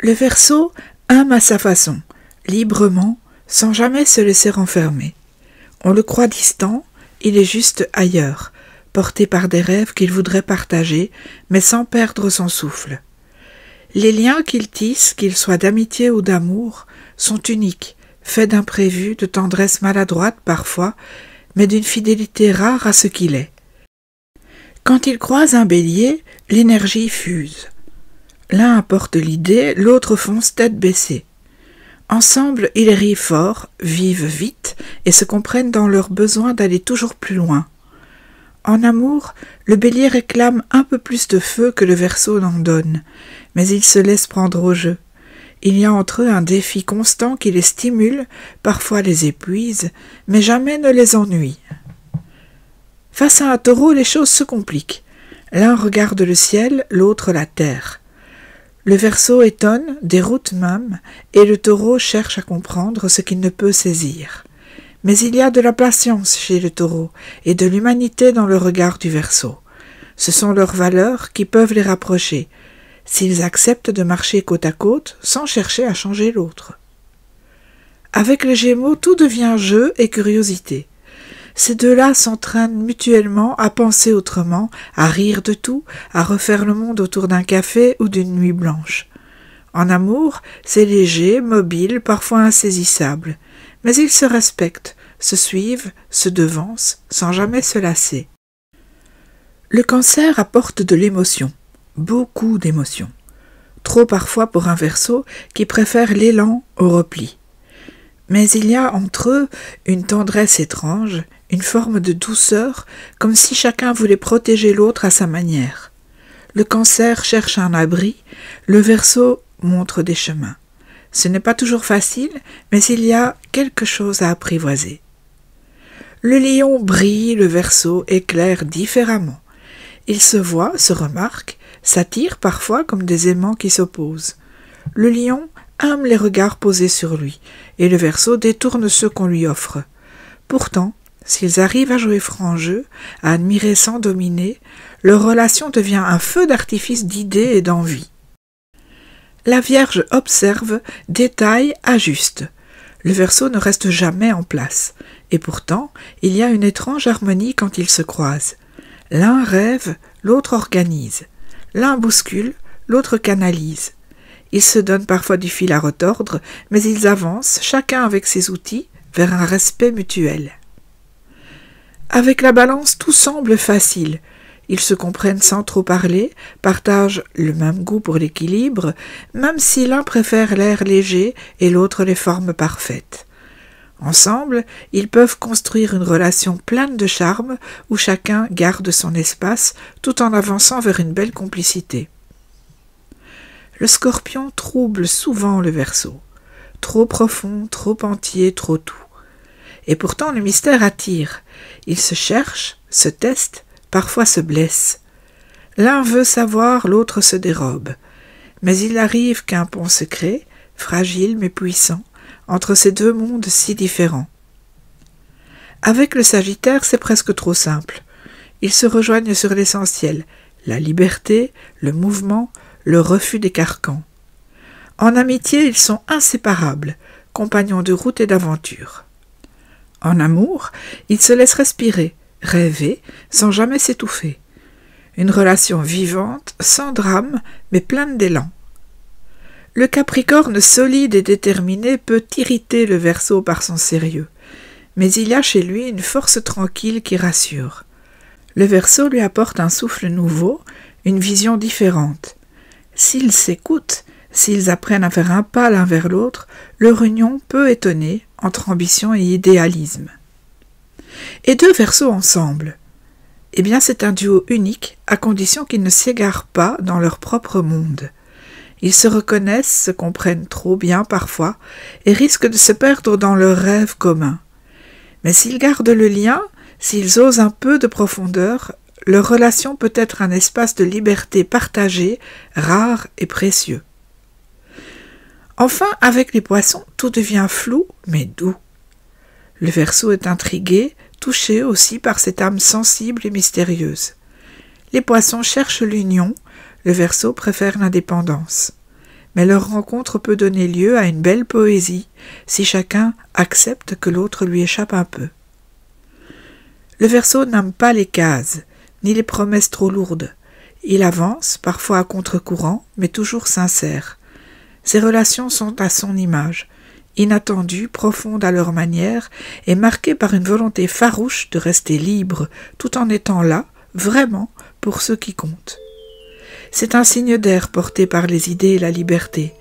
Le Verseau aime à sa façon, librement, sans jamais se laisser enfermer. On le croit distant, il est juste ailleurs, porté par des rêves qu'il voudrait partager, mais sans perdre son souffle. Les liens qu'il tisse, qu'ils soient d'amitié ou d'amour, sont uniques, faits d'imprévus, de tendresse maladroite parfois, mais d'une fidélité rare à ce qu'il est. Quand il croise un bélier, l'énergie fuse. L'un apporte l'idée, l'autre fonce tête baissée. Ensemble, ils rient fort, vivent vite et se comprennent dans leur besoin d'aller toujours plus loin. En amour, le bélier réclame un peu plus de feu que le Verseau n'en donne, mais il se laisse prendre au jeu. Il y a entre eux un défi constant qui les stimule, parfois les épuise, mais jamais ne les ennuie. Face à un taureau, les choses se compliquent. L'un regarde le ciel, l'autre la terre. Le Verseau étonne, déroute même, et le taureau cherche à comprendre ce qu'il ne peut saisir. Mais il y a de la patience chez le taureau et de l'humanité dans le regard du Verseau. Ce sont leurs valeurs qui peuvent les rapprocher, s'ils acceptent de marcher côte à côte sans chercher à changer l'autre. Avec les Gémeaux, tout devient jeu et curiosité. Ces deux-là s'entraînent mutuellement à penser autrement, à rire de tout, à refaire le monde autour d'un café ou d'une nuit blanche. En amour, c'est léger, mobile, parfois insaisissable. Mais ils se respectent, se suivent, se devancent, sans jamais se lasser. Le Cancer apporte de l'émotion, beaucoup d'émotion. Trop parfois pour un Verseau qui préfère l'élan au repli. Mais il y a entre eux une tendresse étrange, une forme de douceur, comme si chacun voulait protéger l'autre à sa manière. Le Cancer cherche un abri, le Verseau montre des chemins. Ce n'est pas toujours facile, mais il y a quelque chose à apprivoiser. Le Lion brille, le Verseau éclaire différemment. Ils se voient, se remarquent, s'attirent parfois comme des aimants qui s'opposent. Le Lion aime les regards posés sur lui, et le Verseau détourne ceux qu'on lui offre. Pourtant, s'ils arrivent à jouer franc jeu, à admirer sans dominer, leur relation devient un feu d'artifice d'idées et d'envie. La Vierge observe, détaille, ajuste. Le Verseau ne reste jamais en place, et pourtant, il y a une étrange harmonie quand ils se croisent. L'un rêve, l'autre organise. L'un bouscule, l'autre canalise. Ils se donnent parfois du fil à retordre, mais ils avancent, chacun avec ses outils, vers un respect mutuel. Avec la Balance, tout semble facile. Ils se comprennent sans trop parler, partagent le même goût pour l'équilibre, même si l'un préfère l'air léger et l'autre les formes parfaites. Ensemble, ils peuvent construire une relation pleine de charme où chacun garde son espace tout en avançant vers une belle complicité. Le Scorpion trouble souvent le Verseau. Trop profond, trop entier, trop tout. Et pourtant le mystère attire. Ils se cherchent, se testent, parfois se blessent. L'un veut savoir, l'autre se dérobe. Mais il arrive qu'un pont se crée, fragile mais puissant, entre ces deux mondes si différents. Avec le Sagittaire, c'est presque trop simple. Ils se rejoignent sur l'essentiel, la liberté, le mouvement, le refus des carcans. En amitié, ils sont inséparables, compagnons de route et d'aventure. En amour, ils se laissent respirer, rêver, sans jamais s'étouffer. Une relation vivante, sans drame, mais pleine d'élan. Le Capricorne solide et déterminé peut irriter le Verseau par son sérieux, mais il y a chez lui une force tranquille qui rassure. Le Verseau lui apporte un souffle nouveau, une vision différente. S'ils s'écoutent, s'ils apprennent à faire un pas l'un vers l'autre, leur union peut étonner entre ambition et idéalisme. Et deux Verseaux ensemble, eh bien c'est un duo unique à condition qu'ils ne s'égarent pas dans leur propre monde. Ils se reconnaissent, se comprennent trop bien parfois et risquent de se perdre dans leurs rêves communs. Mais s'ils gardent le lien, s'ils osent un peu de profondeur, leur relation peut être un espace de liberté partagée, rare et précieux. Enfin, avec les Poissons, tout devient flou, mais doux. Le Verseau est intrigué, touché aussi par cette âme sensible et mystérieuse. Les Poissons cherchent l'union, le Verseau préfère l'indépendance. mais leur rencontre peut donner lieu à une belle poésie si chacun accepte que l'autre lui échappe un peu. Le Verseau n'aime pas les cases, ni les promesses trop lourdes. Il avance, parfois à contre-courant, mais toujours sincère. Ses relations sont à son image, inattendues, profondes à leur manière, et marquées par une volonté farouche de rester libre, tout en étant là, vraiment, pour ceux qui comptent. C'est un signe d'air porté par les idées et la liberté.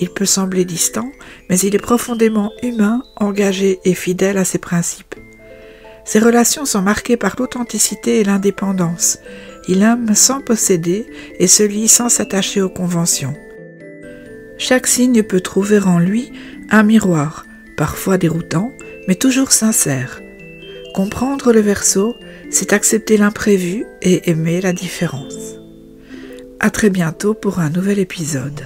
Il peut sembler distant, mais il est profondément humain, engagé et fidèle à ses principes. Ses relations sont marquées par l'authenticité et l'indépendance. Il aime sans posséder et se lie sans s'attacher aux conventions. Chaque signe peut trouver en lui un miroir, parfois déroutant, mais toujours sincère. Comprendre le Verseau, c'est accepter l'imprévu et aimer la différence. À très bientôt pour un nouvel épisode.